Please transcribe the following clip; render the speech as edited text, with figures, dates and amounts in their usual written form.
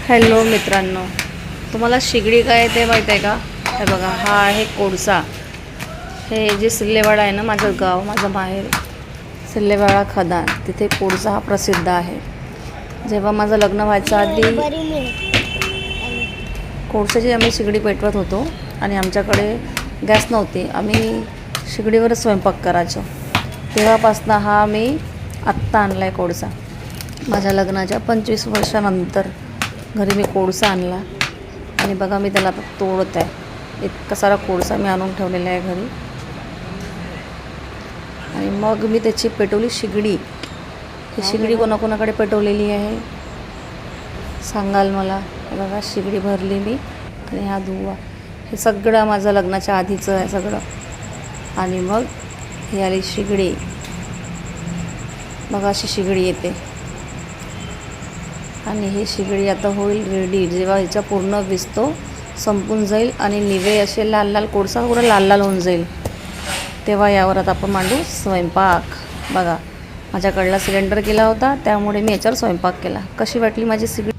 Hello मित्रांनो, तुम्हाला शिगडी काय ते माहीत आहे का? हे बघा, हा आहे कोळसा. हे जे सिल्लेवाडा आहे ना, माझं गाव, माझं माहेर सिल्लेवाडा खदान, तिथे कोळसा हा प्रसिद्ध आहे. जेव्हा माझं लग्न व्हायचं आधी कोळशाची आम्ही शिगडी पेटवत होतो आणि आमच्याकडे गॅस नव्हती, आम्ही शिगडीवरच स्वयंपाक करायचो. तेव्हापासून हा मी आत्ता आणला आहे कोळसा. माझ्या लग्नाच्या 25 वर्षानंतर घरी मी कोळसा आणला आणि बघा मी त्याला आता तोडत आहे. इतका सारा कोळसा मी आणून ठेवलेला आहे घरी. आणि मग मी त्याची पेटवली शिगडी. ही शिगडी कोणाकोणाकडे पेटवलेली आहे सांगाल मला? बघा, शिगडी भरली मी आणि हा धुवा, हे सगळं माझं लग्नाच्या आधीचं आहे सगळं. आणि मग ही आली शिगडी. बघा, अशी शिगडी येते. आणि ही शिगडी आता होईल रेडी. जेव्हा हिचा पूर्ण विस्तो संपून जाईल आणि निवे असे लाल लाल कोळसा पूर्ण लाल लाल होऊन जाईल, तेव्हा यावर आता आपण मांडू स्वयंपाक. बघा, माझ्याकडला सिलेंडर केला होता, त्यामुळे मी याच्यावर स्वयंपाक केला. कशी वाटली माझी शिगडी?